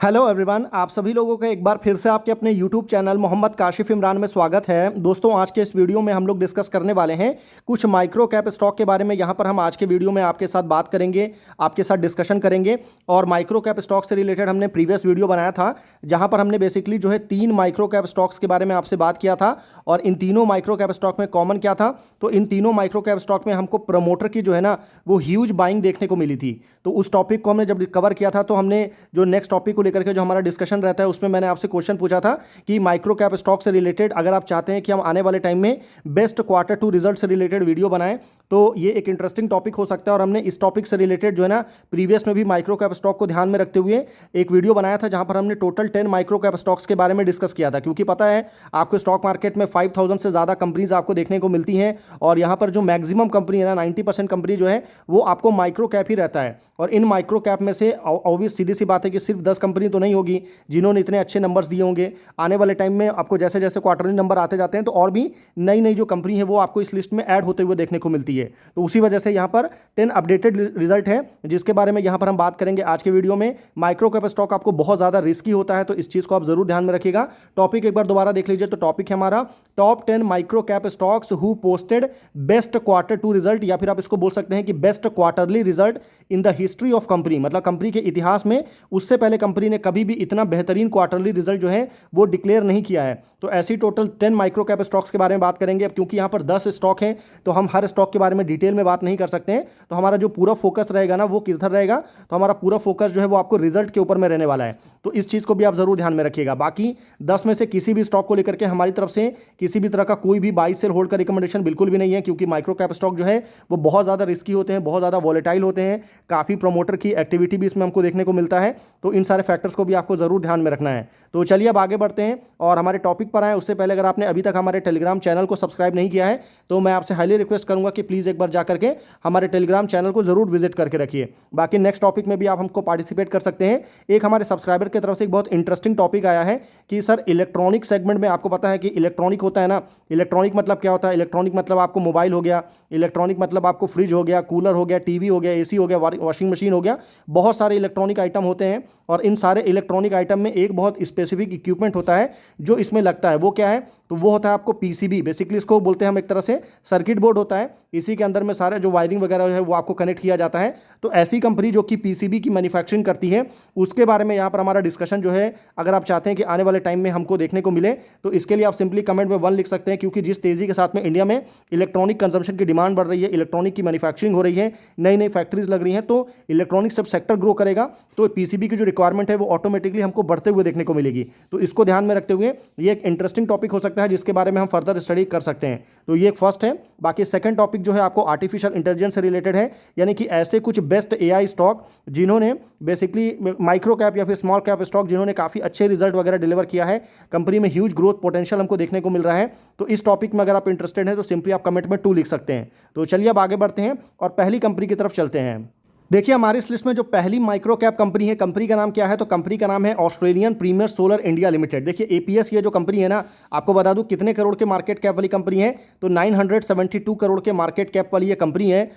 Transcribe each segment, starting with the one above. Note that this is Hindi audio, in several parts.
हेलो एवरीवन, आप सभी लोगों का एक बार फिर से आपके अपने यूट्यूब चैनल मोहम्मद काशिफ इमरान में स्वागत है। दोस्तों, आज के इस वीडियो में हम लोग डिस्कस करने वाले हैं कुछ माइक्रो कैप स्टॉक के बारे में। यहाँ पर हम आज के वीडियो में आपके साथ बात करेंगे, आपके साथ डिस्कशन करेंगे। और माइक्रो कैप स्टॉक से रिलेटेड हमने प्रीवियस वीडियो बनाया था, जहाँ पर हमने बेसिकली जो है 3 माइक्रो कैप स्टॉक्स के बारे में आपसे बात किया था। और इन तीनों माइक्रो कैप स्टॉक में कॉमन क्या था, तो इन तीनों माइक्रो कैप स्टॉक में हमको प्रमोटर की जो है ना वो ह्यूज बाइंग देखने को मिली थी। तो उस टॉपिक को हमने जब कवर किया था, तो हमने जो नेक्स्ट टॉपिक को लेकर के जो हमारा डिस्कशन रहता है उसमें मैंने आपसे क्वेश्चन पूछा था कि माइक्रो कैप स्टॉक से रिलेटेड अगर आप चाहते हैं कि हम आने वाले टाइम में बेस्ट क्वार्टर 2 रिजल्ट से रिलेटेड वीडियो बनाएं, तो ये एक इंटरेस्टिंग टॉपिक हो सकता है। और हमने इस टॉपिक से रिलेटेड जो है ना प्रीवियस में भी माइक्रो कैप स्टॉक को ध्यान में रखते हुए एक वीडियो बनाया था, जहां पर हमने टोटल 10 माइक्रो कैप स्टॉक्स के बारे में डिस्कस किया था। क्योंकि पता है आपको स्टॉक मार्केट में 5000 से ज़्यादा कंपनीज आपको देखने को मिलती हैं, और यहाँ पर जो मैक्सिमम कंपनी है ना 90% कंपनी जो है वो आपको माइक्रो कैप ही रहता है। और इन माइक्रो कैप में से ऑब्वियस सीधी सी बात है कि सिर्फ 10 कंपनी तो नहीं होगी जिन्होंने इतने अच्छे नंबर्स दिए होंगे। आने वाले टाइम में आपको जैसे जैसे क्वार्टरली नंबर आते जाते हैं, तो और भी नई नई जो कंपनी है वो आपको इस लिस्ट में ऐड होते हुए देखने को मिलती है। तो उसी वजह से यहाँ पर 10 अपडेटेड रिजल्ट है, जिसके बारे में यहाँ पर हम बात करेंगे आज के वीडियो में। माइक्रो कैप स्टॉक आपको बहुत ज़्यादा रिस्की होता है, तो इस चीज़ को आप जरूर ध्यान में रखिएगा। टॉपिक एक बार दोबारा देख लीजिए। तो टॉपिक है हमारा top 10 micro cap stocks who posted best quarter 2 result, या फिर आप इसको बोल सकते हैं कि best quarterly result in the history of company. मतलब कंपनी के इतिहास में उससे पहले कंपनी ने कभी भी इतना बेहतरीन क्वार्टरली रिजल्ट जो है वो डिक्लेयर नहीं किया है। तो ऐसी टोटल 10 माइक्रो कैप स्टॉक्स के बारे में बात करेंगे। अब क्योंकि यहाँ पर 10 स्टॉक हैं, तो हम हर स्टॉक के बारे में डिटेल में बात नहीं कर सकते हैं। तो हमारा जो पूरा फोकस रहेगा ना वो किधर रहेगा, तो हमारा पूरा फोकस जो है वो आपको रिजल्ट के ऊपर में रहने वाला है। तो इस चीज़ को भी आप जरूर ध्यान में रखिएगा। बाकी 10 में से किसी भी स्टॉक को लेकर के हमारी तरफ से किसी भी तरह का कोई भी बाई सेल होल्ड का रिकमेंडेशन बिल्कुल भी नहीं है, क्योंकि माइक्रो कैप स्टॉक जो है वो बहुत ज़्यादा रिस्की होते हैं, बहुत ज़्यादा वॉलेटाइल होते हैं। काफ़ी प्रमोटर की एक्टिविटी भी इसमें हमको देखने को मिलता है। तो इन सारे फैक्टर्स को भी आपको जरूर ध्यान में रखना है। तो चलिए अब आगे बढ़ते हैं और हमारे टॉपिक पर आए। उससे पहले अगर आपने अभी तक हमारे टेलीग्राम चैनल को सब्सक्राइब नहीं किया है, तो मैं आपसे हाईली रिक्वेस्ट करूंगा कि प्लीज़ एक बार जा करके हमारे टेलीग्राम चैनल को जरूर विजिट करके रखिए। बाकी नेक्स्ट टॉपिक में भी आप हमको पार्टिसिपेट कर सकते हैं। एक हमारे सब्सक्राइबर की तरफ से एक बहुत इंटरेस्टिंग टॉपिक आया है कि सर इलेक्ट्रॉनिक सेगमेंट में, आपको पता है कि इलेक्ट्रॉनिक होता है ना, इलेक्ट्रॉनिक मतलब क्या होता है? इलेक्ट्रॉनिक मतलब आपको मोबाइल हो गया, इलेक्ट्रॉनिक मतलब आपको फ्रिज हो गया, कूलर हो गया, टीवी हो गया, एसी हो गया, वॉशिंग मशीन हो गया। बहुत सारे इलेक्ट्रॉनिक आइटम होते हैं, और इन सारे इलेक्ट्रॉनिक आइटम में एक बहुत स्पेसिफिक इक्विपमेंट होता है जो इसमें लगता है। वो क्या है? तो वो होता है आपको पीसीबी। बेसिकली इसको बोलते हैं हम एक तरह से सर्किट बोर्ड होता है। इसी के अंदर में सारे जो वायरिंग वगैरह है वो आपको कनेक्ट किया जाता है। तो ऐसी कंपनी जो कि पीसीबी की मैन्युफैक्चरिंग करती है, उसके बारे में यहाँ पर हमारा डिस्कशन जो है, अगर आप चाहते हैं कि आने वाले टाइम में हमको देखने को मिले, तो इसके लिए आप सिंपली कमेंट में 1 लिख सकते हैं। क्योंकि जिस तेजी के साथ में इंडिया में इलेक्ट्रॉनिक कंजम्पशन की डिमांड बढ़ रही है, इलेक्ट्रॉनिक की मैन्युफैक्चरिंग हो रही है, नई नई फैक्ट्रीज लग रही हैं, तो इलेक्ट्रॉनिक सब सेक्टर ग्रो करेगा, तो पीसीबी की जो रिक्वायरमेंट है वो ऑटोमेटिकली हमको बढ़ते हुए देखने को मिलेगी। तो इसको ध्यान में रखते हुए ये एक इंटरेस्टिंग टॉपिक हो सकता है, जिसके बारे में हम फर्दर स्टडी कर सकते हैं। तो ये एक फर्स्ट है। बाकी सेकंड टॉपिक जो है आपको आर्टिफिशियल इंटेलिजेंस से रिलेटेड है, यानी कि ऐसे कुछ बेस्ट एआई स्टॉक जिन्होंने बेसिकली माइक्रो कैप या फिर स्मॉल कैप स्टॉक जिन्होंने काफ़ी अच्छे रिजल्ट वगैरह डिलीवर किया है, कंपनी में ह्यूज ग्रोथ पोटेंशियल हमको देखने को मिल रहा है। तो इस टॉपिक में अगर आप इंटरेस्टेड हैं तो सिंपली आप कमेंट में 2 लिख सकते हैं। तो चलिए अब आगे बढ़ते हैं और पहली कंपनी की तरफ चलते हैं। देखिए, हमारी इस लिस्ट में जो पहली माइक्रो कैप कंपनी है, कंपनी का नाम क्या है? तो कंपनी का नाम है Australian Premier Solar India Limited. देखिए, एपीएस ये जो कंपनी है ना, आपको बता दूं कितने करोड़ के मार्केट कैप वाली कंपनी है? तो 972 करोड़ के मार्केट कैप वाली ये कंपनी है।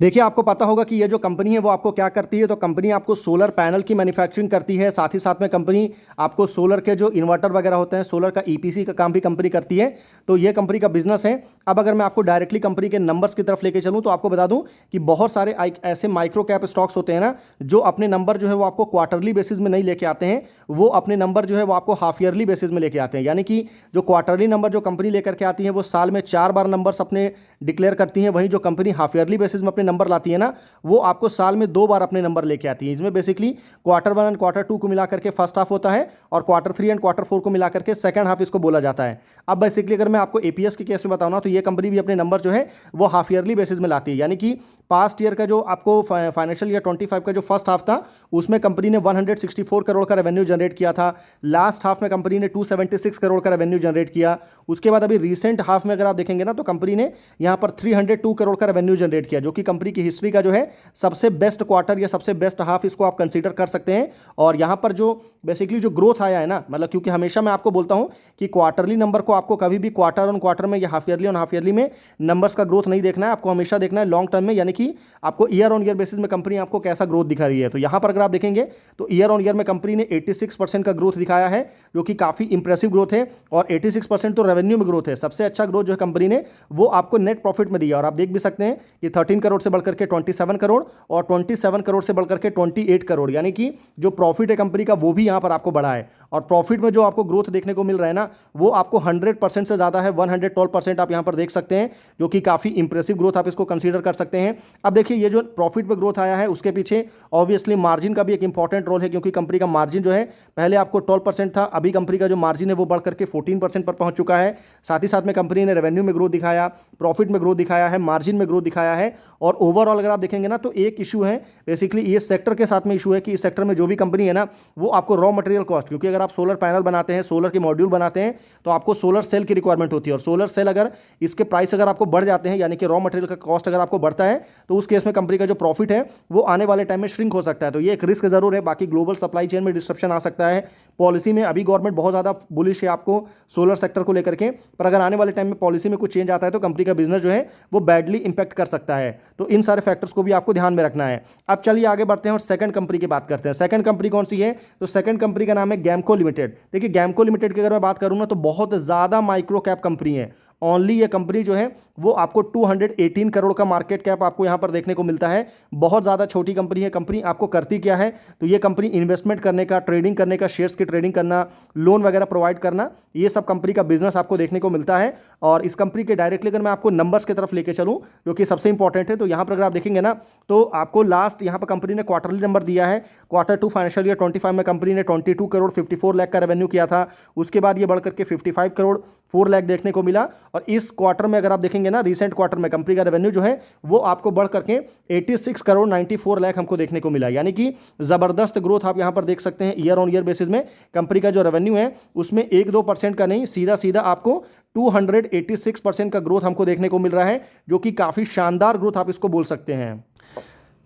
देखिए, आपको पता होगा कि ये जो कंपनी है वो आपको क्या करती है? तो कंपनी आपको सोलर पैनल की मैन्युफैक्चरिंग करती है, साथ ही साथ में कंपनी आपको सोलर के जो इन्वर्टर वगैरह होते हैं, सोलर का ईपीसी का काम भी कंपनी करती है। तो ये कंपनी का बिजनेस है। अब अगर मैं आपको डायरेक्टली कंपनी के नंबर्स की तरफ लेके चलूँ, तो आपको बता दूं कि बहुत सारे ऐसे माइक्रो कैप स्टॉक्स होते हैं ना, जो अपने नंबर जो है वो आपको क्वार्टरली बेसिस में नहीं लेके आते हैं, वो अपने नंबर जो है वो आपको हाफ ईयरली बेसिस में लेके आते हैं। यानी कि जो क्वार्टरली नंबर जो कंपनी लेकर के आती है वो साल में 4 बार नंबर्स अपने डिक्लेयर करती हैं। वहीं जो कंपनी हाफ ईयरली बेसिस में अपने नंबर लाती है ना, वो आपको साल में 2 बार अपने नंबर लेके आती है। इसमें बेसिकली क्वार्टर 1 एंड क्वार्टर 2 को मिला करके फर्स्ट हाफ होता है, और क्वार्टर 3 एंड क्वार्टर 4 को मिला करके सेकंड हाफ इसको बोला जाता है। अब बेसिकली अगर मैं आपको एपीएस के केस में बताऊं ना, तो ये कंपनी भी अपने नंबर जो है वो हाफ ईयरली बेसिस में लाती है। यानी कि पास्ट ईयर का जो आपको फाइनेंशियल ईयर 25 का जो फर्स्ट हाफ था, उसमें कंपनी ने 164 करोड़ का रेवेन्यू जनरेट किया था। लास्ट हाफ में कंपनी ने 276 करोड़ का रेवेन्यू जनरेट किया। उसके बाद अभी रिसेंट हाफ में अगर आप देखेंगे ना, तो कंपनी ने यहाँ पर 302 करोड़ का रेवेन्यू जनरेट किया, जो कि कंपनी की हिस्ट्री का जो है सबसे बेस्ट क्वार्टर या सबसे बेस्ट हाफ इसको आप कंसीडर कर सकते हैं। और यहाँ पर जो बेसिकली जो ग्रोथ आया है ना, मतलब क्योंकि हमेशा मैं आपको बोलता हूँ कि क्वार्टरली नंबर को आपको कभी भी क्वार्टर ऑन क्वार्टर में या half yearly on half yearly में नंबर्स का ग्रोथ नहीं देखना है, आपको हमेशा देखना है लॉन्ग टर्म में, यानी कि आपको ईयर ऑन ईयर बेसिस में कंपनी आपको कैसा ग्रोथ दिखा रही है। तो यहाँ पर अगर आप देखेंगे तो ईयर ऑन ईयर में कंपनी ने 86% का ग्रोथ दिखाया है, जो कि काफ़ी इंप्रेसिव ग्रोथ है। और 86% तो रेवेन्यू में ग्रोथ है। सबसे अच्छा ग्रोथ जो है कंपनी ने वो आपको नेट प्रॉफिट में दिया, और आप देख भी सकते हैं कि 13 करोड़ से बढ़कर के 27 करोड़ और 27 करोड़ से बढ़कर के 28 करोड़, यानी कि जो प्रॉफिट है कंपनी का वो भी यहाँ पर आपको बढ़ा है। और प्रॉफिट में जो आपको ग्रोथ देखने को मिल रहा है ना, वो आपको 100% से ज़्यादा है, 112% आप यहाँ पर देख सकते हैं, जो कि काफ़ी इंप्रेसिव ग्रोथ आप इसको कंसीडर कर सकते हैं। अब देखिए ये जो प्रॉफिट में ग्रोथ आया है उसके पीछे ऑब्वियसली मार्जिन का भी एक इंपॉर्टेंट रोल है, क्योंकि कंपनी का मार्जिन जो है पहले आपको 12% था, अभी कंपनी का जो मार्जिन है वो बढ़ करके 14% पर पहुंच चुका है। साथ ही साथ में कंपनी ने रेवेन्यू में ग्रोथ दिखाया, प्रॉफिट में ग्रोथ दिखाया है, मार्जिन में ग्रोथ दिखाया है। और ओवरऑल अगर आप देखेंगे ना तो एक इशू है बेसिकली ये सेक्टर के साथ में इशू है कि इस सेक्टर में जो भी कंपनी है ना वो आपको रॉ मटेरियल कॉस्ट, क्योंकि अगर आप सोलर पैनल बनाते हैं, सोलर के मॉड्यूल बनाते हैं, तो आपको सोलर सेल की रिक्वायरमेंट होती है। और सोलर सेल अगर इसके प्राइस अगर आपको बढ़ जाते हैं, यानी कि रॉ मटेरियल का कॉस्ट अगर आपको बढ़ता है, तो उस केस में कंपनी का जो प्रॉफिट है वो आने वाले टाइम में श्रिंक हो सकता है। तो ये एक रिस्क जरूर है। बाकी ग्लोबल सप्लाई चेन में डिस्ट्रप्शन आ सकता है। पॉलिसी में अभी गवर्नमेंट बहुत ज़्यादा बुलिश है आपको सोलर सेक्टर को लेकर के, पर अगर आने वाले टाइम में पॉलिसी में कुछ चेंज आता है तो कंपनी का बिजनेस जो है वो बैडली इंपैक्ट कर सकता है। तो इन सारे फैक्टर्स को भी आपको ध्यान में रखना है। अब चलिए आगे बढ़ते हैं और सेकंड कंपनी की बात करते हैं। सेकंड कंपनी कौन सी है? तो सेकंड कंपनी का नाम है गैमको लिमिटेड। देखिए गैमको लिमिटेड की अगर मैं बात करूं ना तो बहुत ज़्यादा माइक्रो कैप कंपनी है। ओनली ये कंपनी जो है वो आपको 218 करोड़ का मार्केट कैप आपको यहां पर देखने को मिलता है। बहुत ज़्यादा छोटी कंपनी है। कंपनी आपको करती क्या है? तो ये कंपनी इन्वेस्टमेंट करने का, ट्रेडिंग करने का, शेयर्स की ट्रेडिंग करना, लोन वगैरह प्रोवाइड करना, ये सब कंपनी का बिजनेस आपको देखने को मिलता है। और इस कंपनी के डायरेक्टली अगर मैं आपको नंबर्स की तरफ लेके चलूँ जो कि सबसे इंपॉर्टेंट है, तो यहाँ पर अगर आप देखेंगे ना तो आपको लास्ट यहाँ पर कंपनी ने क्वार्टरली नंबर दिया है। क्वार्टर 2 फाइनेंशियल ईयर 25 में कंपनी ने 22 करोड़ 54 लाख का रेवेन्यू किया था। उसके बाद ये बढ़कर के 55 करोड़ 4 लाख देखने को मिला। और इस क्वार्टर में अगर आप देखेंगे ना, रिसेंट क्वार्टर में कंपनी का रेवेन्यू जो है वो आपको बढ़ करके 86 करोड़ 94 लाख हमको देखने को मिला। यानी कि जबरदस्त ग्रोथ आप यहां पर देख सकते हैं। ईयर ऑन ईयर बेसिस में कंपनी का जो रेवेन्यू है उसमें 1-2% का नहीं, सीधा सीधा आपको 286% का ग्रोथ हमको देखने को मिल रहा है, जो कि काफी शानदार ग्रोथ आप इसको बोल सकते हैं।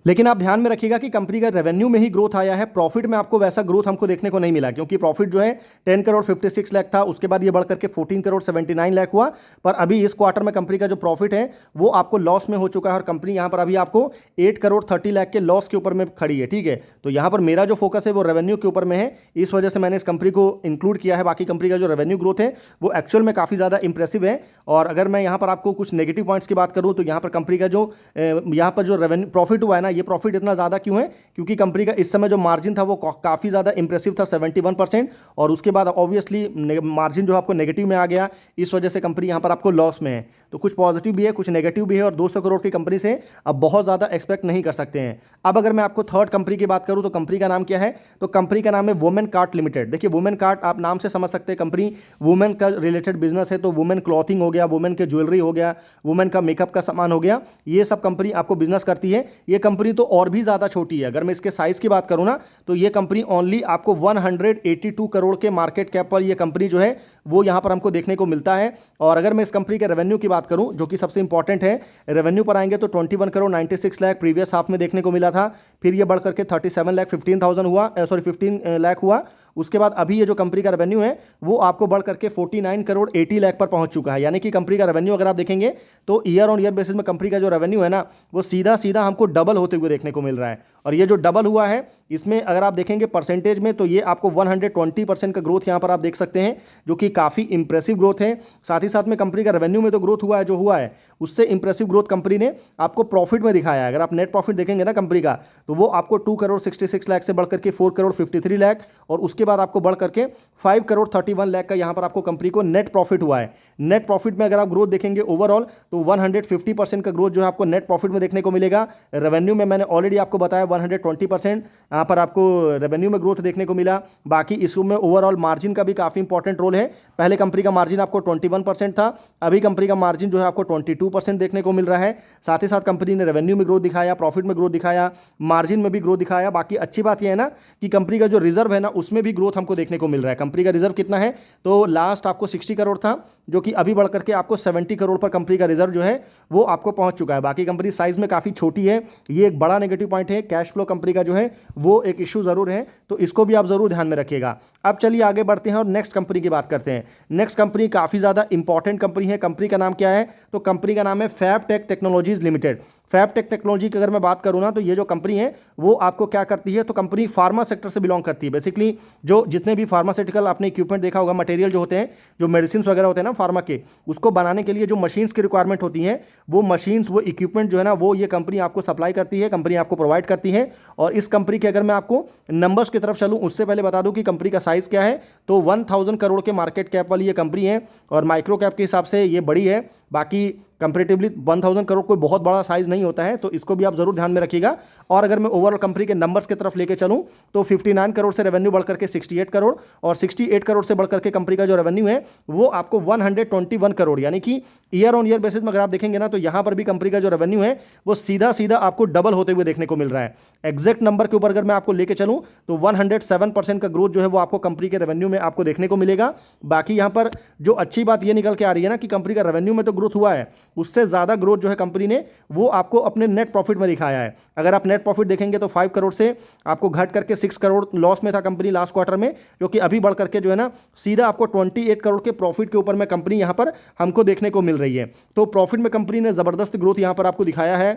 लेकिन आप ध्यान में रखिएगा कि कंपनी का रेवेन्यू में ही ग्रोथ आया है, प्रॉफिट में आपको वैसा ग्रोथ हमको देखने को नहीं मिला, क्योंकि प्रॉफिट जो है 10 करोड़ 56 लाख था, उसके बाद ये बढ़कर के 14 करोड़ 79 लाख हुआ। पर अभी इस क्वार्टर में कंपनी का जो प्रॉफिट है वो आपको लॉस में हो चुका है, और कंपनी यहाँ पर अभी आपको 8 करोड़ 30 लाख के लॉस के ऊपर में खड़ी है। ठीक है, तो यहाँ पर मेरा जो फोकस है वो रेवेन्यू के ऊपर में है, इस वजह से मैंने इस कंपनी को इंक्लूड किया है। बाकी कंपनी का जो रेवेन्यू ग्रोथ है वो एक्चुअल में काफ़ी ज़्यादा इंप्रेसिव है। और अगर मैं यहाँ पर आपको कुछ नेगेटिव पॉइंट्स की बात करूँ तो यहाँ पर कंपनी का जो यहाँ पर जो रेवेन्यू प्रॉफिट हुआ है ना, ये प्रॉफिट इतना ज़्यादा क्यों है? क्योंकि कंपनी का इस समय जो मार्जिन था वो काफ़ी ज़्यादा इंप्रेसिव था, 71%। और उसके बाद ऑब्वियसली मार्जिन जो आपको नेगेटिव में आ गया, इस वजह से कंपनी यहाँ पर आपको लॉस में है। तो कुछ पॉजिटिव भी है, कुछ नेगेटिव भी है, और 200 करोड़ की कंपनी से अब बहुत ज़्यादा एक्सपेक्ट नहीं कर सकते हैं। अब अगर मैं आपको थर्ड कंपनी की बात करूँ तो कंपनी का नाम क्या है? तो कंपनी का नाम है वुमेन कार्ट लिमिटेड। देखिए वुमेन कार्ट आप नाम से समझ सकते हैं, कंपनी वुमेन का रिलेटेड बिजनेस है। तो वुमेन क्लॉथिंग हो गया, वुमेन के ज्वेलरी हो गया, वुमेन का मेकअप का सामान हो गया, ये सब कंपनी आपको बिजनेस करती है। ये कंपनी तो और भी ज़्यादा छोटी है। अगर मैं इसके साइज की बात करूं ना तो ये कंपनी ओनली आपको 182 करोड़ के मार्केट कैप पर ये कंपनी जो है वो यहां पर हमको देखने को मिलता है। और अगर मैं इस कंपनी के रेवेन्यू की बात करूं जो कि सबसे इंपॉर्टेंट है, रेवेन्यू पर आएंगे तो 21 करोड़ 96 लाख प्रीवियस हाफ में देखने को मिला था। फिर ये बढ़ करके 37 लाख 15,000 हुआ, 15 लाख हुआ। उसके बाद अभी ये जो कंपनी का रेवेन्यू है वो आपको बढ़ करके 49 करोड़ 80 लाख पर पहुंच चुका है। यानी कि कंपनी का रेवेन्यू अगर आप देखेंगे तो ईयर ऑन ईयर बेसिस में कंपनी का जो रेवेन्यू है ना वो सीधा सीधा हमको डबल होते हुए देखने को मिल रहा है। और ये जो डबल हुआ है इसमें अगर आप देखेंगे परसेंटेज में तो ये आपको 120% का ग्रोथ यहाँ पर आप देख सकते हैं, जो कि काफ़ी इंप्रेसिव ग्रोथ है। साथ ही साथ में कंपनी का रेवेन्यू में तो ग्रोथ हुआ है जो हुआ है, उससे इंप्रेसिव ग्रोथ कंपनी ने आपको प्रॉफिट में दिखाया है। अगर आप नेट प्रॉफिट देखेंगे ना कंपनी का तो वो आपको 2 करोड़ 66 लाख से बढ़ करके 4 करोड़ 53 लाख, और उसके बाद आपको बढ़ करके 5 करोड़ 31 लाख का यहाँ पर आपको कंपनी को नेट प्रॉफिट हुआ है। नेट प्रॉफिट में अगर आप ग्रोथ देखेंगे ओवरऑल तो 150% का ग्रोथ जो है आपको नेट प्रॉफिट में देखने को मिलेगा। रेवेन्यू में मैंने ऑलरेडी आपको बताया 120% यहाँ पर आपको रेवेन्यू में ग्रोथ देखने को मिला। बाकी इसमें ओवरऑल मार्जिन का भी काफ़ी इंपॉर्टेंट रोल है। पहले कंपनी का मार्जिन आपको 21% था, अभी कंपनी का मार्जिन जो है आपको 22% देखने को मिल रहा है। साथ ही साथ कंपनी ने रेवेन्यू में ग्रोथ दिखाया, प्रॉफिट में ग्रोथ दिखाया, मार्जिन में भी ग्रोथ दिखाया। बाकी अच्छी बात यह है ना कि कंपनी का जो रिजर्व है ना उसमें भी ग्रोथ हमको देखने को मिल रहा है। कंपनी का रिजर्व कितना है? तो लास्ट आपको 60 करोड़ था, जो कि अभी बढ़ करके आपको 70 करोड़ पर कंपनी का रिजर्व जो है वो आपको पहुंच चुका है। बाकी कंपनी साइज में काफ़ी छोटी है, ये एक बड़ा नेगेटिव पॉइंट है। कैश फ्लो कंपनी का जो है वो एक इशू जरूर है, तो इसको भी आप जरूर ध्यान में रखिएगा। अब चलिए आगे बढ़ते हैं और नेक्स्ट कंपनी की बात करते हैं। नेक्स्ट कंपनी काफ़ी ज़्यादा इंपॉर्टेंट कंपनी है। कंपनी का नाम क्या है? तो कंपनी का नाम है फैबटेक टेक्नोलॉजीज लिमिटेड। फैबटेक टेक्नोलॉजी की अगर मैं बात करूँ ना, तो ये जो कंपनी है वो आपको क्या करती है, तो कंपनी फार्मा सेक्टर से बिलोंग करती है। बेसिकली जो जितने भी फार्मास्यूटिकल आपने इक्विपमेंट देखा होगा, मटेरियल जो होते हैं, जो मेडिसिन वगैरह होते हैं ना फार्मा के, उसको बनाने के लिए जो मशीन्स की रिक्वायरमेंट होती है, वो मशीन्स, वो इक्विपमेंट जो है ना, वो ये कंपनी आपको सप्लाई करती है, कंपनी आपको प्रोवाइड करती है। और इस कंपनी के अगर मैं आपको नंबर्स की तरफ चलूँ, उससे पहले बता दूं कि कंपनी का साइज़ क्या है। तो 1000 करोड़ के मार्केट कैप वाली ये कंपनी है और माइक्रो कैप के हिसाब से ये बड़ी है। बाकी कंपेरेटिवली 1000 करोड़ कोई बहुत बड़ा साइज़ नहीं होता है, तो इसको भी आप जरूर ध्यान में रखिएगा। और अगर मैं ओवरऑल कंपनी के नंबर्स की तरफ लेके चलूं, तो 59 करोड़ से रेवेन्यू बढ़कर के 68 करोड़, और 68 करोड़ से बढ़कर के कंपनी का जो रेवेन्यू है वो आपको 121 करोड़, यानी कि ईयर ऑन ईयर बेसिस में अगर आप देखेंगे ना, तो यहां पर भी कंपनी का जो रेवेन्यू है वो सीधा सीधा आपको डबल होते हुए देखने को मिल रहा है। एग्जैक्ट नंबर के ऊपर अगर मैं आपको लेके चलूं, तो 107% का ग्रोथ जो है वो आपको कंपनी के रेवेन्यू में आपको देखने को मिलेगा। बाकी यहां पर जो अच्छी बात ये निकल के आ रही है ना, कि कंपनी का रेवेन्यू में तो ग्रोथ हुआ है, उससे ज़्यादा ग्रोथ जो है कंपनी ने वो आपको अपने नेट प्रॉफिट में दिखाया है। अगर आप नेट प्रॉफिट देखेंगे तो 5 करोड़ से आपको घट करके 6 करोड़ लॉस में था कंपनी लास्ट क्वार्टर में, जो कि अभी बढ़ करके जो है ना सीधा आपको 28 करोड़ के प्रॉफिट के ऊपर में कंपनी यहां पर हमको देखने को मिल रही है। तो प्रॉफिट में कंपनी ने ज़बरदस्त ग्रोथ यहां पर आपको दिखाया है।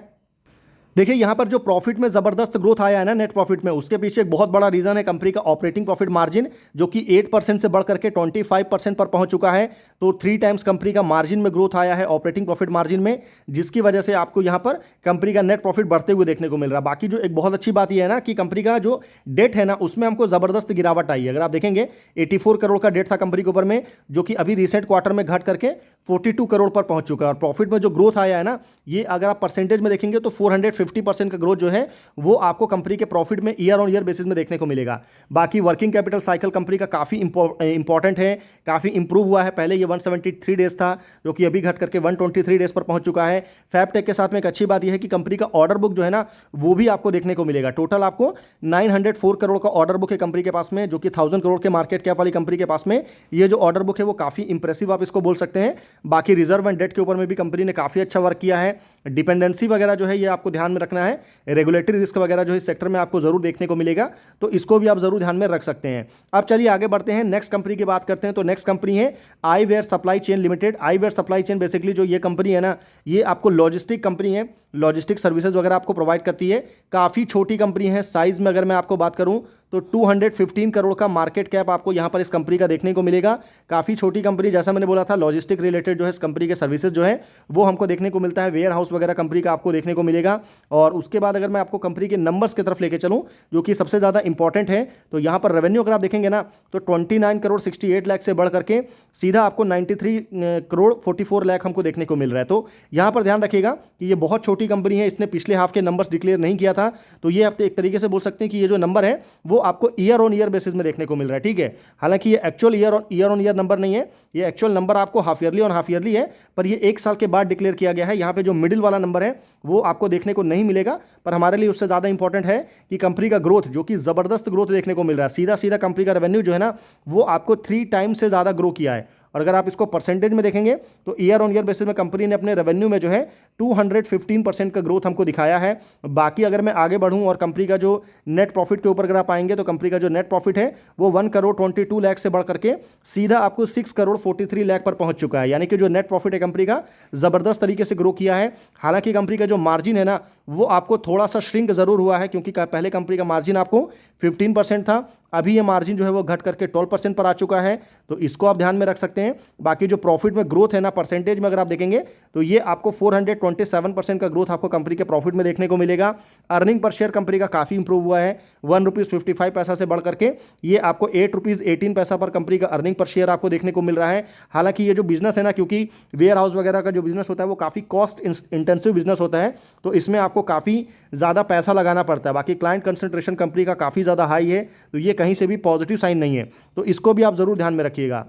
देखिए यहाँ पर जो प्रॉफिट में ज़बरदस्त ग्रोथ आया है ना, नेट प्रॉफिट में, उसके पीछे एक बहुत बड़ा रीज़न है कंपनी का ऑपरेटिंग प्रॉफिट मार्जिन, जो कि 8% से बढ़ करके 25% पर पहुंच चुका है। तो 3 टाइम्स कंपनी का मार्जिन में ग्रोथ आया है ऑपरेटिंग प्रॉफिट मार्जिन में, जिसकी वजह से आपको यहाँ पर कंपनी का नेट प्रॉफिट बढ़ते हुए देखने को मिल रहा है। बाकी जो एक बहुत अच्छी बात यह है ना, कि कंपनी का जो डेट है ना, उसमें हमको ज़बरदस्त गिरावट आई है। अगर आप देखेंगे 84 करोड़ का डेट था कंपनी के ऊपर में, जो कि अभी रिसेंट क्वार्टर में घट करके 42 करोड़ पर पहुंच चुका है। और प्रॉफिट में जो ग्रोथ आया है ना, ये अगर आप परसेंटेज में देखेंगे तो 450% का ग्रोथ जो है वो आपको कंपनी के प्रॉफिट में ईयर ऑन ईयर बेसिस में देखने को मिलेगा। बाकी वर्किंग कैपिटल साइकिल कंपनी का काफ़ी इंपॉर्टेंट है, काफ़ी इंप्रूव हुआ है। पहले ये 173 डेज था, जो कि अभी घट करके 123 डेज पर पहुंच चुका है। फैबटेक के साथ में एक अच्छी बात यह है कि कंपनी का ऑर्डर बुक जो है ना, वो भी आपको देखने को मिलेगा। टोटल आपको 904 करोड़ का ऑर्डर बुक है कंपनी के पास में, जो कि 1000 करोड़ के मार्केट कैप वाली कंपनी के पास में ये जो ऑर्डर बुक है वो काफ़ी इंप्रेसिव आप इसको बोल सकते हैं। बाकी रिजर्व एंड डेट के ऊपर में भी कंपनी ने काफ़ी अच्छा वर्क किया है। डिपेंडेंसी वगैरह जो है ये आपको ध्यान में रखना है। रेगुलेटरी रिस्क वगैरह जो इस सेक्टर में आपको जरूर देखने को मिलेगा, तो इसको भी आप जरूर ध्यान में रख सकते हैं। अब चलिए आगे बढ़ते हैं, नेक्स्ट कंपनी की बात करते हैं। तो नेक्स्ट कंपनी है eyewear supply chain limited. Eyewear supply chain basically जो ये कंपनी है ना, ये आपको लॉजिस्टिक कंपनी है, लॉजिस्टिक सर्विसेज वगैरह आपको प्रोवाइड करती है। काफ़ी छोटी कंपनी है, साइज में अगर मैं आपको बात करूं तो 215 करोड़ का मार्केट कैप आपको यहां पर इस कंपनी का देखने को मिलेगा। काफ़ी छोटी कंपनी, जैसा मैंने बोला था, लॉजिस्टिक रिलेटेड जो है इस कंपनी के सर्विसेज जो है वो हमको देखने को मिलता है। वेयर हाउस वगैरह कंपनी का आपको देखने को मिलेगा। और उसके बाद अगर मैं आपको कंपनी के नंबर्स की तरफ लेके चलूँ, जो कि सबसे ज़्यादा इंपॉर्टेंट है, तो यहाँ पर रेवेन्यू अगर आप देखेंगे ना, तो 29 करोड़ 68 लाख से बढ़ करके सीधा आपको 93 करोड़ 44 लाख हमको देखने को मिल रहा है। तो यहाँ पर ध्यान रखिएगा कि ये बहुत छोटी कंपनी है, इसने पिछले हाफ के नंबर्स डिक्लेयर नहीं किया था। तो ये आप एक तरीके से बोल सकते हैं कि ये जो नंबर है वो आपको ईयर ऑन ईयर बेसिस में देखने को मिल रहा है। ठीक है, हालांकि ये actual year on year number नहीं है, ये एक्चुअल नंबर आपको half yearly on half yearly है, पर ये 1 साल के बाद डिक्लेयर किया गया है। यहाँ पे जो मिडिल वाला नंबर है वो आपको देखने को नहीं मिलेगा, पर हमारे लिए उससे ज़्यादा इंपॉर्टेंट है कि कंपनी का ग्रोथ, जो कि ज़बरदस्त ग्रोथ देखने को मिल रहा है। सीधा सीधा कंपनी का रेवेन्यू जो है ना, वो आपको 3 टाइम्स से ज़्यादा ग्रो किया है। और अगर आप इसको परसेंटेज में देखेंगे तो ईयर ऑन ईयर बेसिस में कंपनी ने अपने रेवेन्यू में जो है 215% का ग्रोथ हमको दिखाया है। बाकी अगर मैं आगे बढ़ूं और कंपनी का जो नेट प्रॉफिट के ऊपर अगर आप आएंगे, तो कंपनी का जो नेट प्रॉफिट है वो 1 करोड़ 22 लाख से बढ़ करके सीधा आपको 6 करोड़ 43 लाख पर पहुंच चुका है। यानी कि जो नेट प्रॉफिट है कंपनी का ज़बरदस्त तरीके से ग्रो किया है। हालांकि कंपनी का जो मार्जिन है ना, वो आपको थोड़ा सा श्रिंक जरूर हुआ है, क्योंकि पहले कंपनी का मार्जिन आपको 15% था, अभी ये मार्जिन जो है वो घट करके 12% पर आ चुका है। तो इसको आप ध्यान में रख सकते हैं। बाकी जो प्रॉफिट में ग्रोथ है ना, परसेंटेज में अगर आप देखेंगे तो ये आपको 427% का ग्रोथ आपको कंपनी के प्रॉफिट में देखने को मिलेगा। अर्निंग पर शेयर कंपनी का काफ़ी इंप्रूव हुआ है, 1 रुपीज़ 55 पैसा से बढ़ करके ये आपको 8 रुपीज़ 18 पैसा पर कंपनी का अर्निंग पर शेयर आपको देखने को मिल रहा है। हालांकि ये जो बिजनेस है ना, क्योंकि वेयर हाउस वगैरह का जो बिजनेस होता है वो काफ़ी कॉस्ट इंटेंसिव बिजनेस होता है, तो इसमें आपको काफ़ी ज़्यादा पैसा लगाना पड़ता है। बाकी क्लाइंट कंसंट्रेशन कंपनी का काफ़ी ज़्यादा हाई है, तो ये कहीं से भी पॉजिटिव साइन नहीं है, तो इसको भी आप जरूर ध्यान में रखिएगा।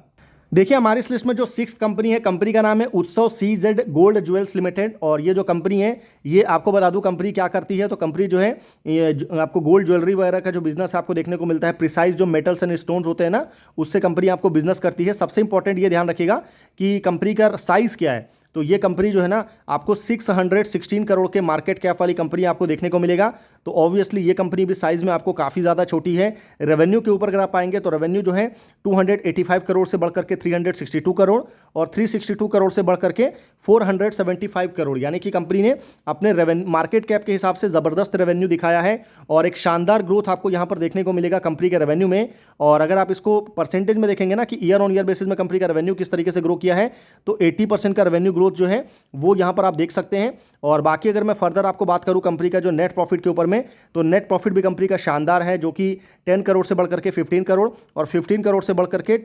देखिए हमारी इस लिस्ट में जो 6th कंपनी है, कंपनी का नाम है उत्सव CZ गोल्ड ज्वेल्स लिमिटेड। और ये जो कंपनी है, ये आपको बता दूं कंपनी क्या करती है। तो कंपनी जो है ये आपको गोल्ड ज्वेलरी वगैरह का जो बिजनेस आपको देखने को मिलता है, प्रिसाइज जो मेटल्स एंड स्टोन्स होते हैं ना, उससे कंपनी आपको बिजनेस करती है। सबसे इंपॉर्टेंट ये ध्यान रखिएगा कि कंपनी का साइज क्या है। तो ये कंपनी जो है ना आपको 616 करोड़ के मार्केट कैप वाली कंपनी आपको देखने को मिलेगा। तो ऑब्वियसली ये कंपनी भी साइज में आपको काफ़ी ज़्यादा छोटी है। रेवेन्यू के ऊपर अगर आप आएंगे तो रेवेन्यू जो है 285 करोड़ से बढ़कर के 362 करोड़ और 362 करोड़ से बढ़कर के 475 करोड़, यानी कि कंपनी ने अपने मार्केट कैप के हिसाब से ज़बरदस्त रेवेन्यू दिखाया है और एक शानदार ग्रोथ आपको यहाँ पर देखने को मिलेगा कंपनी के रेवेन्यू में। और अगर आप इसको परसेंटेज में देखेंगे ना कि ईयर ऑन ईयर बेसिस में कंपनी का रेवेन्यू किस तरीके से ग्रो किया है, तो 80% का रेवेन्यू ग्रोथ जो है वो यहाँ पर आप देख सकते हैं। और बाकी अगर मैं फर्दर आपको बात करूं कंपनी का जो नेट प्रॉफिट के ऊपर में, तो नेट प्रॉफिट भी कंपनी का शानदार है, जो कि 10 करोड़ से बढ़कर के 15 करोड़ और 15 करोड़ से बढ़कर के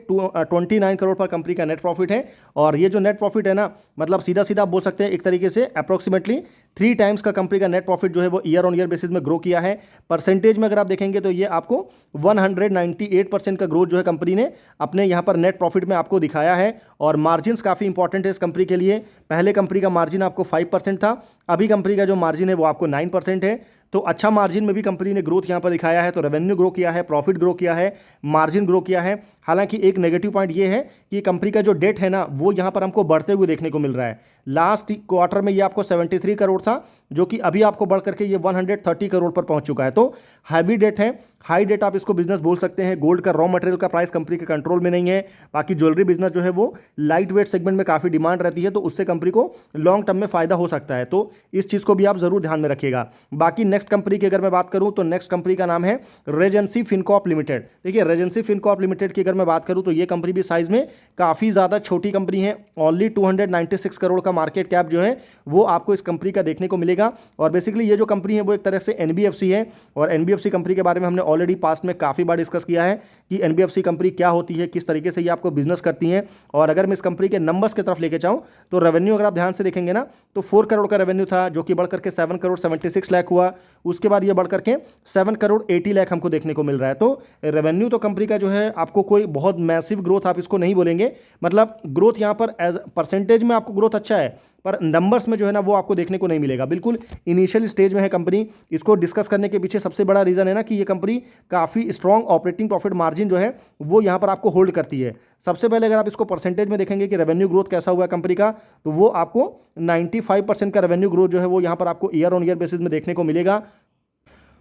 29 करोड़ पर कंपनी का नेट प्रॉफिट है। और ये जो नेट प्रॉफिट है ना, मतलब सीधा सीधा आप बोल सकते हैं एक तरीके से अप्रोक्सीमेटली 3 टाइम्स का कंपनी का नेट प्रॉफिट जो है वो ईयर ऑन ईयर बेसिस में ग्रो किया है। परसेंटेज में अगर आप देखेंगे तो ये आपको 198% का ग्रोथ जो है कंपनी ने अपने यहाँ पर नेट प्रॉफिट में आपको दिखाया है। और मार्जिन्स काफ़ी इंपॉर्टेंट है इस कंपनी के लिए। पहले कंपनी का मार्जिन आपको 5% था, अभी कंपनी का जो मार्जिन है वो आपको 9% है। तो अच्छा मार्जिन में भी कंपनी ने ग्रोथ यहाँ पर दिखाया है। तो रेवेन्यू ग्रो किया है, प्रॉफिट ग्रो किया है, मार्जिन ग्रो किया है। हालांकि एक नेगेटिव पॉइंट ये है कि कंपनी का जो डेट है ना वो यहाँ पर हमको बढ़ते हुए देखने को मिल रहा है। लास्ट क्वार्टर में ये आपको 73 करोड़ था, जो कि अभी आपको बढ़ करके ये 130 करोड़ पर पहुंच चुका है। तो हैवी डेट है, हाई डेट आप इसको बिजनेस बोल सकते हैं। गोल्ड का रॉ मटेरियल का प्राइस कंपनी के कंट्रोल में नहीं है। बाकी ज्वेलरी बिजनेस जो है वो लाइट वेट सेगमेंट में काफ़ी डिमांड रहती है, तो उससे कंपनी को लॉन्ग टर्म में फायदा हो सकता है। तो इस चीज़ को भी आप जरूर ध्यान में रखिएगा। बाकी नेक्स्ट कंपनी की अगर मैं बात करूं तो नेक्स्ट कंपनी का नाम है रेजेंसी फिनकॉर्प लिमिटेड। देखिए रेजेंसी फिनकॉर्प लिमिटेड की अगर मैं बात करूं तो ये कंपनी भी साइज में काफ़ी ज़्यादा छोटी कंपनी है। ओनली 296 करोड़ का मार्केट कैप जो है वो आपको इस कंपनी का देखने को मिलेगा। और बेसिकली ये जो कंपनी है वो एक तरह से एनबीएफसी है। और एनबीएफसी कंपनी के बारे में हमने ऑलरेडी पास्ट में काफ़ी बार डिस्कस किया है कि एनबीएफसी कंपनी क्या होती है, किस तरीके से ये आपको बिजनेस करती है। और अगर मैं इस कंपनी के नंबर्स की तरफ लेके जाऊँ तो रेवेन्यू अगर आप ध्यान से देखेंगे ना तो 4 करोड़ का रेवेन्यू था, जो कि बढ़कर के 7 करोड़ 76 लाख हुआ। उसके बाद ये बढ़कर के 7 करोड़ 80 लाख हमको देखने को मिल रहा है। तो रेवेन्यू तो कंपनी का जो है आपको कोई बहुत मैसिव ग्रोथ आप इसको नहीं बोलेंगे, मतलब ग्रोथ यहाँ पर एज परसेंटेज में आपको ग्रोथ अच्छा है, पर नंबर्स में जो है ना वो आपको देखने को नहीं मिलेगा। बिल्कुल इनिशियल स्टेज में है कंपनी। इसको डिस्कस करने के पीछे सबसे बड़ा रीज़न है ना कि ये कंपनी काफ़ी स्ट्रॉन्ग ऑपरेटिंग प्रॉफिट मार्जिन जो है वो यहाँ पर आपको होल्ड करती है। सबसे पहले अगर आप इसको परसेंटेज में देखेंगे कि रेवेन्यू ग्रोथ कैसा हुआ है कंपनी का, तो वो आपको 95% का रेवेन्यू ग्रोथ जो है वो यहाँ पर आपको ईयर ऑन ईयर बेसिस में देखने को मिलेगा।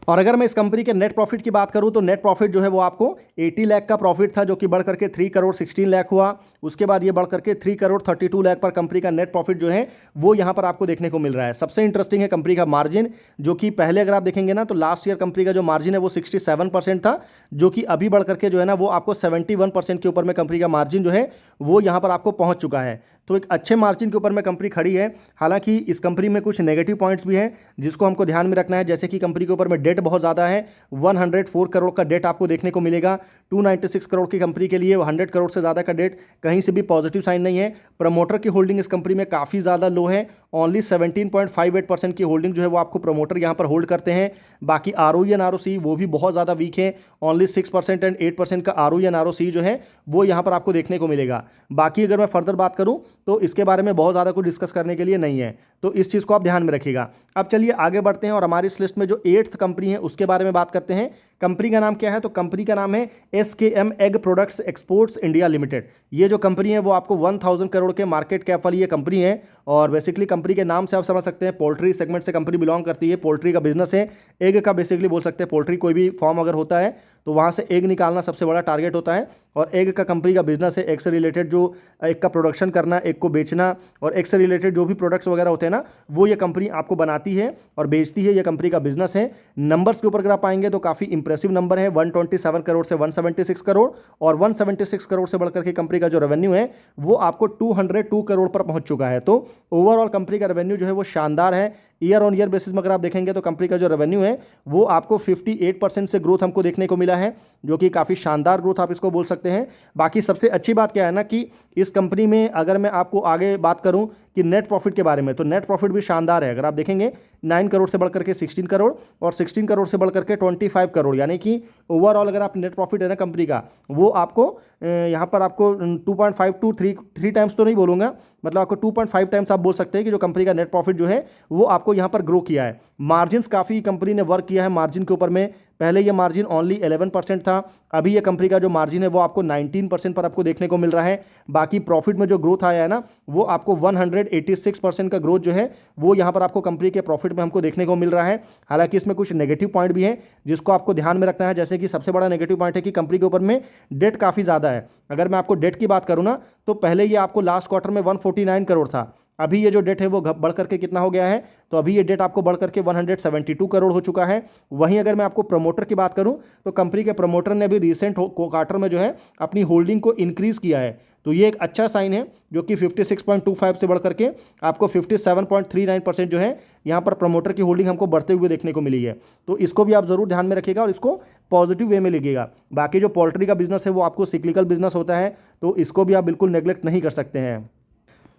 और अगर मैं इस कंपनी के नेट प्रॉफिट की बात करूं तो नेट प्रॉफिट जो है वो आपको 80 लाख का प्रॉफिट था, जो कि बढ़ करके 3 करोड़ 16 लाख हुआ। उसके बाद ये बढ़ करके 3 करोड़ 32 लाख पर कंपनी का नेट प्रॉफिट जो है वो यहाँ पर आपको देखने को मिल रहा है। सबसे इंटरेस्टिंग है कंपनी का मार्जिन, जो कि पहले अगर आप देखेंगे ना तो लास्ट ईयर कंपनी का जो मार्जिन है वो 67% था, जो कि अभी बढ़ करके जो है ना वो आपको 71% के ऊपर में कंपनी का मार्जिन जो है वो यहाँ पर आपको पहुँच चुका है। तो एक अच्छे मार्जिन के ऊपर में कंपनी खड़ी है। हालांकि इस कंपनी में कुछ नेगेटिव पॉइंट्स भी हैं जिसको हमको ध्यान में रखना है, जैसे कि कंपनी के ऊपर में डेट बहुत ज़्यादा है। 104 करोड़ का डेट आपको देखने को मिलेगा। 296 करोड़ की कंपनी के लिए 100 करोड़ से ज़्यादा का डेट, कहीं से भी पॉजिटिव साइन नहीं है। प्रमोटर की होल्डिंग इस कंपनी में काफ़ी ज़्यादा लो है। ओनली 17.58% की होल्डिंग जो है वो आपको प्रमोटर यहाँ पर होल्ड करते हैं। बाकी ROE एंड ROC वो भी बहुत ज़्यादा वीक है। ओनली 6% एंड 8% का ROE एंड ROC जो है वो यहाँ पर आपको देखने को मिलेगा। बाकी अगर मैं फर्दर बात करूँ तो इसके बारे में बहुत ज़्यादा कुछ डिस्कस करने के लिए नहीं है, तो इस चीज़ को आप ध्यान में रखिएगा। अब चलिए आगे बढ़ते हैं और हमारी इस लिस्ट में जो 8th कंपनी है उसके बारे में बात करते हैं। कंपनी का नाम क्या है, तो कंपनी का नाम है SKM egg products exports India limited. ये जो कंपनी है वो आपको 1000 करोड़ के मार्केट कैप वाली ये कंपनी है। और बेसिकली कंपनी के नाम से आप समझ सकते हैं पोल्ट्री सेगमेंट से कंपनी बिलोंग करती है। पोल्ट्री का बिजनेस है, एग का बेसिकली बोल सकते हैं। पोल्ट्री कोई भी फॉर्म अगर होता है तो वहाँ से एग निकालना सबसे बड़ा टारगेट होता है। और एग का कंपनी का बिजनेस है, एग से रिलेटेड जो एग का प्रोडक्शन करना, एग को बेचना, और एग से रिलेटेड जो भी प्रोडक्ट्स वगैरह होते हैं ना वो ये कंपनी आपको बनाती है और बेचती है। ये कंपनी का बिजनेस है। नंबर्स के ऊपर अगर आप आएंगे तो काफ़ी इंप्रेसिव नंबर है। 127 करोड़ से 176 करोड़ और 176 करोड़ से बढ़कर के कंपनी का जो रेवेन्यू है वो आपको 202 करोड़ पर पहुंच चुका है। तो ओवरऑल कंपनी का रेवेन्यू जो है वो शानदार है। ईयर ऑन ईयर बेसिस में अगर आप देखेंगे तो कंपनी का जो रेवेन्यू है वो आपको 58% से ग्रोथ हमको देखने को मिला है, जो कि काफ़ी शानदार ग्रोथ आप इसको बोल सकते हैं। बाकी सबसे अच्छी बात क्या है ना कि इस कंपनी में अगर मैं आपको आगे बात करूं कि नेट प्रॉफिट के बारे में, तो नेट प्रॉफिट भी शानदार है। अगर आप देखेंगे 9 करोड़ से बढ़कर के 16 करोड़ और 16 करोड़ से बढ़कर के 25 करोड़, यानी कि ओवरऑल अगर आप नेट प्रॉफिट है ना कंपनी का वो आपको यहाँ पर आपको 2.5 to 3 टाइम्स तो नहीं बोलूँगा, मतलब आपको 2.5 टाइम्स आप बोल सकते हैं कि जो कंपनी का नेट प्रॉफिट जो है वो आपको यहाँ पर ग्रो किया है। मार्जिन्स काफ़ी कंपनी ने वर्क किया है मार्जिन के ऊपर में। पहले ये मार्जिन ओनली 11% था, अभी ये कंपनी का जो मार्जिन है वो आपको 19% पर आपको देखने को मिल रहा है। बाकी प्रॉफिट में जो ग्रोथ आया है ना, वो आपको 186% का ग्रोथ जो है वो यहाँ पर आपको कंपनी के प्रॉफिट में हमको देखने को मिल रहा है। हालांकि इसमें कुछ नेगेटिव पॉइंट भी हैं जिसको आपको ध्यान में रखना है। जैसे कि सबसे बड़ा नेगेटिव पॉइंट है कि कंपनी के ऊपर में डेट काफ़ी ज़्यादा है। अगर मैं आपको डेट की बात करूँ ना, तो पहले ये आपको लास्ट क्वार्टर में 149 करोड़ था, अभी ये जो डेट है वो बढ़ करके कितना हो गया है, तो अभी ये डेट आपको बढ़ करके 172 करोड़ हो चुका है। वहीं अगर मैं आपको प्रमोटर की बात करूं, तो कंपनी के प्रमोटर ने भी रिसेंट क्वार्टर में जो है अपनी होल्डिंग को इंक्रीज़ किया है, तो ये एक अच्छा साइन है, जो कि 56.25 से बढ़ करके आपको 57.39% जो है यहाँ पर प्रमोटर की होल्डिंग हमको बढ़ते हुए देखने को मिली है। तो इसको भी आप ज़रूर ध्यान में रखिएगा और इसको पॉजिटिव वे में लीजिएगा। बाकी जो पोल्ट्री का बिजनेस है वो आपको सिक्लिकल बिजनेस होता है, तो इसको भी आप बिल्कुल नेग्लेक्ट नहीं कर सकते हैं।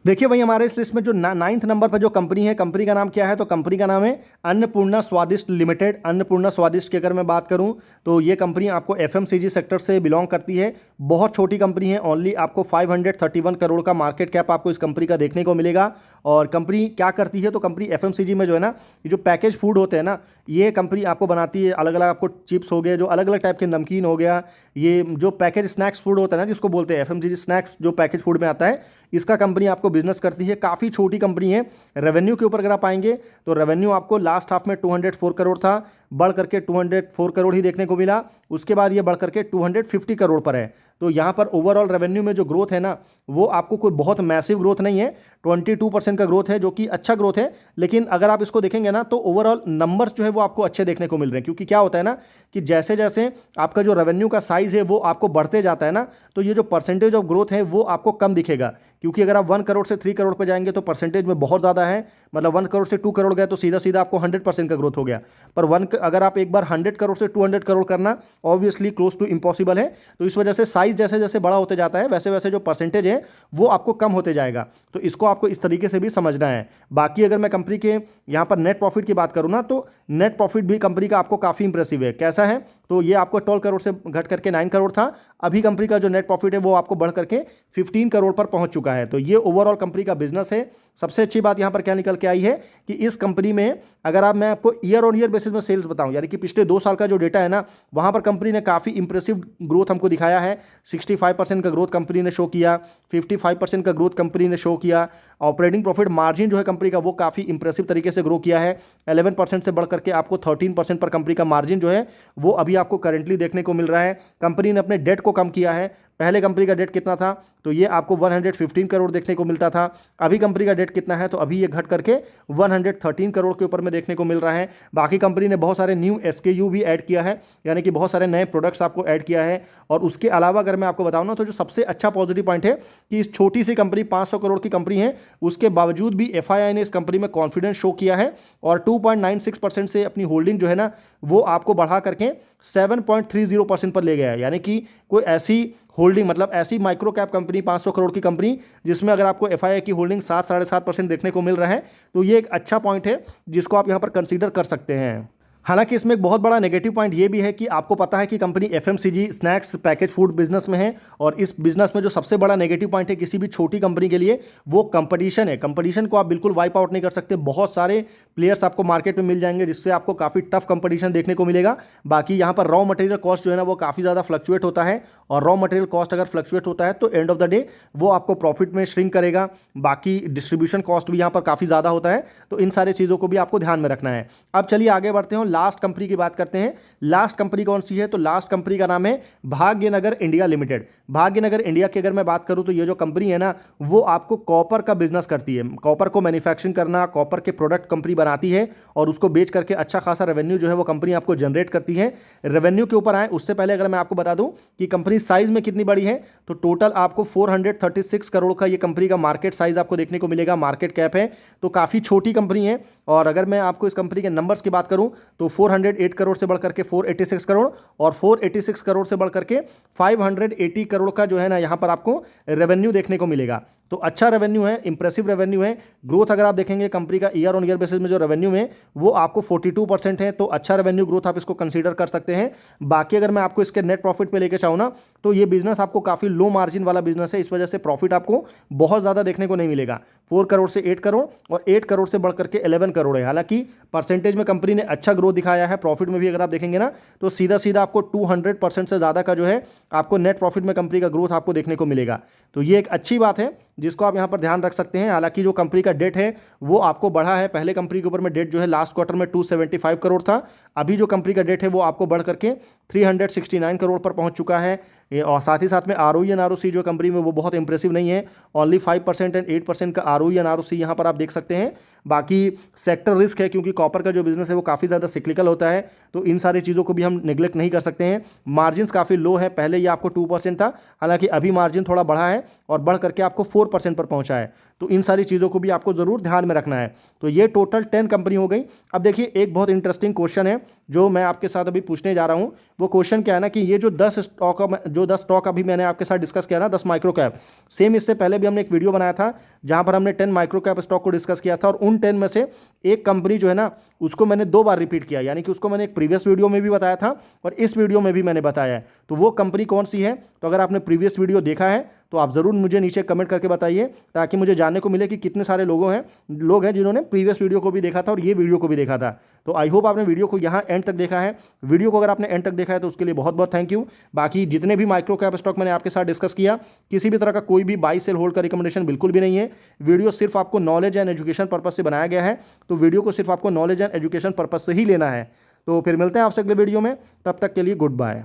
देखिए भाई, हमारे इस लिस्ट में जो 9th नंबर पर जो कंपनी है, कंपनी का नाम क्या है, तो कंपनी का नाम है अन्नपूर्णा स्वादिष्ट लिमिटेड। अन्नपूर्णा स्वादिष्ट की अगर मैं बात करूं, तो ये कंपनी आपको FMCG सेक्टर से बिलोंग करती है। बहुत छोटी कंपनी है, ओनली आपको 531 करोड़ का मार्केट कैप आपको इस कंपनी का देखने को मिलेगा। और कंपनी क्या करती है, तो कंपनी FMCG में जो है ना, ये जो पैकेज फूड होते हैं ना, ये कंपनी आपको बनाती है। अलग अलग आपको चिप्स हो गए, जो अलग अलग टाइप के नमकीन हो गया, ये जो पैकेज स्नैक्स फूड होता है ना, जिसको बोलते हैं FMCG स्नैक्स, जो पैकेज फूड में आता है, इसका कंपनी आपको बिजनेस करती है। काफ़ी छोटी कंपनी है। रेवेन्यू के ऊपर अगर आप आएंगे, तो रेवेन्यू आपको लास्ट हाफ में 204 करोड़ था, बढ़ करके 204 करोड़ ही देखने को मिला। उसके बाद ये बढ़ करके 250 करोड़ पर है। तो यहाँ पर ओवरऑल रेवेन्यू में जो ग्रोथ है ना, वो आपको कोई बहुत मैसिव ग्रोथ नहीं है, 22% का ग्रोथ है, जो कि अच्छा ग्रोथ है। लेकिन अगर आप इसको देखेंगे ना, तो ओवरऑल नंबर्स जो है वो आपको अच्छे देखने को मिल रहे हैं। क्योंकि क्या होता है ना, कि जैसे जैसे आपका जो रेवेन्यू का साइज़ है वो आपको बढ़ते जाता है ना, तो ये जो परसेंटेज ऑफ ग्रोथ है वो आपको कम दिखेगा। क्योंकि अगर आप 1 करोड़ से 3 करोड़ पे जाएंगे तो परसेंटेज में बहुत ज़्यादा है। मतलब 1 करोड़ से 2 करोड़ गए तो सीधा सीधा आपको 100% का ग्रोथ हो गया। पर अगर आप एक बार 100 करोड़ से 200 करोड़ करना ऑब्वियसली क्लोज टू इम्पॉसिबल है। तो इस वजह से साइज़ जैसे जैसे बड़ा होते जाता है, वैसे वैसे जो परसेंटेज है वो आपको कम होते जाएगा। तो इसको आपको इस तरीके से भी समझना है। बाकी अगर मैं कंपनी के यहाँ पर नेट प्रॉफिट की बात करूँ ना, तो नेट प्रॉफिट भी कंपनी का आपको काफ़ी इंप्रेसिव है। कैसा है, तो ये आपको 12 करोड़ से घट करके 9 करोड़ था। अभी कंपनी का जो नेट प्रॉफिट है वो आपको बढ़ करके 15 करोड़ पर पहुंच चुका है। तो ये ओवरऑल कंपनी का बिजनेस है। सबसे अच्छी बात यहाँ पर क्या निकल के आई है कि इस कंपनी में अगर मैं आपको ईयर ऑन ईयर बेसिस में सेल्स बताऊं, यानी कि पिछले 2 साल का जो डेटा है ना, वहाँ पर कंपनी ने काफ़ी इंप्रेसिव ग्रोथ हमको दिखाया है। 65% का ग्रोथ कंपनी ने शो किया, 55% का ग्रोथ कंपनी ने शो किया। ऑपरेटिंग प्रॉफिट मार्जिन जो है कंपनी का वो काफ़ी इंप्रेसिव तरीके से ग्रो किया है। 11% से बढ़ करके आपको 13% पर कंपनी का मार्जिन जो है वो अभी आपको करेंटली देखने को मिल रहा है। कंपनी ने अपने डेट को कम किया है। पहले कंपनी का डेट कितना था, तो ये आपको 115 करोड़ देखने को मिलता था। अभी कंपनी का डेट कितना है, तो अभी ये घट करके 113 करोड़ के ऊपर में देखने को मिल रहा है। बाकी कंपनी ने बहुत सारे न्यू SKU भी ऐड किया है, यानी कि बहुत सारे नए प्रोडक्ट्स आपको ऐड किया है। और उसके अलावा अगर मैं आपको बताऊं ना, तो जो सबसे अच्छा पॉजिटिव पॉइंट है कि इस छोटी सी कंपनी 500 करोड़ की कंपनी है, उसके बावजूद भी FII ने इस कंपनी में कॉन्फिडेंस शो किया है और 2.96% से अपनी होल्डिंग जो है ना, वो आपको बढ़ा करके 7.30% पर ले गया है। यानी कि कोई ऐसी होल्डिंग, मतलब ऐसी माइक्रो कैप कंपनी, 500 करोड़ की कंपनी, जिसमें अगर आपको FII की होल्डिंग 7-7.5% देखने को मिल रहा है, तो ये एक अच्छा पॉइंट है जिसको आप यहाँ पर कंसीडर कर सकते हैं। हालांकि इसमें एक बहुत बड़ा नेगेटिव पॉइंट ये भी है कि आपको पता है कि company FMCG snacks package food business में है। और इस बिजनेस में जो सबसे बड़ा नेगेटिव पॉइंट है किसी भी छोटी कंपनी के लिए, वो कंपटीशन है। कंपटीशन को आप बिल्कुल वाइप आउट नहीं कर सकते। बहुत सारे प्लेयर्स आपको मार्केट में मिल जाएंगे, जिससे आपको काफ़ी टफ कंपटीशन देखने को मिलेगा। बाकी यहाँ पर रॉ मटेरियल कॉस्ट जो है ना, वो काफ़ी ज़्यादा फ्लक्चुएट होता है। और रॉ मटेरियल कॉस्ट अगर फ्लक्चुएट होता है तो एंड ऑफ द डे वो आपको प्रॉफिट में श्रिंक करेगा। बाकी डिस्ट्रीब्यूशन कॉस्ट भी यहाँ पर काफ़ी ज़्यादा होता है। तो इन सारी चीज़ों को भी आपको ध्यान में रखना है। अब चलिए आगे बढ़ते हैं, लास्ट कंपनी की बात करते हैं। लास्ट कंपनी कौन सी है, तो लास्ट कंपनी का नाम है Bhagyanagar India limited. Bhagyanagar India की अगर मैं बात करूं, तो ये जो कंपनी है ना, वो आपको कॉपर का बिजनेस करती है। कॉपर को मैन्युफैक्चरिंग करना, कॉपर के प्रोडक्ट कंपनी बनाती है और उसको बेच करके अच्छा खासा रेवेन्यू जो है वो कंपनी आपको जनरेट करती है। रेवेन्यू के ऊपर आए उससे पहले अगर मैं आपको बता दूं कि कंपनी साइज में कितनी बड़ी है, तो टोटल आपको 436 करोड़ का ये कंपनी का मार्केट साइज आपको देखने को मिलेगा, मार्केट कैप है। तो काफ़ी छोटी कंपनी है। और अगर मैं आपको इस कंपनी के नंबर्स की बात करूं, तो 408 करोड़ से बढ़कर के 486 करोड़ और 486 करोड़ से बढ़कर के 580 करोड़ का जो है ना, यहाँ पर आपको रेवेन्यू देखने को मिलेगा। तो अच्छा रेवेन्यू है, इंप्रेसिव रेवेन्यू है। ग्रोथ अगर आप देखेंगे कंपनी का ईयर ऑन ईयर बेसिस में जो रेवेन्यू है वो आपको 42% है, तो अच्छा रेवेन्यू ग्रोथ आप इसको कंसीडर कर सकते हैं। बाकी अगर मैं आपको इसके नेट प्रॉफिट पे लेके चाहूँ ना, तो ये बिजनेस आपको काफ़ी लो मार्जिन वाला बिजनेस है, इस वजह से प्रॉफिट आपको बहुत ज़्यादा देखने को नहीं मिलेगा। 4 करोड़ से 8 करोड़ और 8 करोड़ से बढ़ करके 11 करोड़ है। हालांकि परसेंटेज में कंपनी ने अच्छा ग्रोथ दिखाया है, प्रॉफिट में भी अगर आप देखेंगे ना तो सीधा सीधा आपको 200% से ज़्यादा का जो है आपको नेट प्रॉफिट में कंपनी का ग्रोथ आपको देखने को मिलेगा। तो ये एक अच्छी बात है जिसको आप यहाँ पर ध्यान रख सकते हैं। हालांकि जो कंपनी का डेट है वो आपको बढ़ा है, पहले कंपनी के ऊपर में डेट जो है लास्ट क्वार्टर में 275 करोड़ था, अभी जो कंपनी का डेट है वो आपको बढ़ करके 369 करोड़ पर पहुंच चुका है। और साथ ही साथ में ROE एंड ROC जो कंपनी में वो बहुत इंप्रेसिव नहीं है, ओनली 5% एंड 8% का ROE एंड ROC यहाँ पर आप देख सकते हैं। बाकी सेक्टर रिस्क है, क्योंकि कॉपर का जो बिजनेस है वो काफ़ी ज़्यादा सिक्लिकल होता है, तो इन सारी चीज़ों को भी हम नेग्लेक्ट नहीं कर सकते हैं। मार्जिन्स काफ़ी लो है, पहले ये आपको 2% था, हालांकि अभी मार्जिन थोड़ा बढ़ा है और बढ़ करके आपको 4% पर पहुंचा है। तो इन सारी चीज़ों को भी आपको ज़रूर ध्यान में रखना है। तो ये टोटल 10 कंपनी हो गई। अब देखिए एक बहुत इंटरेस्टिंग क्वेश्चन है जो मैं आपके साथ अभी पूछने जा रहा हूँ। वो क्वेश्चन क्या है ना कि ये जो 10 स्टॉक अभी मैंने आपके साथ डिस्कस किया ना, 10 माइक्रो कैप, सेम इससे पहले भी हमने एक वीडियो बनाया था जहाँ पर हमने 10 माइक्रो कैप स्टॉक को डिस्कस किया था, और उन 10 में से एक कंपनी जो है ना उसको मैंने 2 बार रिपीट किया, यानी कि उसको मैंने एक प्रीवियस वीडियो में भी बताया था और इस वीडियो में भी मैंने बताया है। तो वो कंपनी कौन सी है? तो अगर आपने प्रीवियस वीडियो देखा है तो आप ज़रूर मुझे नीचे कमेंट करके बताइए, ताकि मुझे जानने को मिले कि कितने सारे लोग हैं जिन्होंने प्रीवियस वीडियो को भी देखा था और ये वीडियो को भी देखा था। तो आई होप आपने वीडियो को यहाँ एंड तक देखा है। वीडियो को अगर आपने एंड तक देखा है तो उसके लिए बहुत बहुत थैंक यू। बाकी जितने भी माइक्रो कैप स्टॉक मैंने आपके साथ डिस्कस किया, किसी भी तरह का कोई भी बाई सेल होल्ड का रिकमेंडेशन बिल्कुल भी नहीं है। वीडियो सिर्फ आपको नॉलेज एंड एजुकेशन पर्पज से बनाया गया है, तो वीडियो को सिर्फ आपको नॉलेज एंड एजुकेशन पर्पज से ही लेना है। तो फिर मिलते हैं आपसे अगले वीडियो में, तब तक के लिए गुड बाय।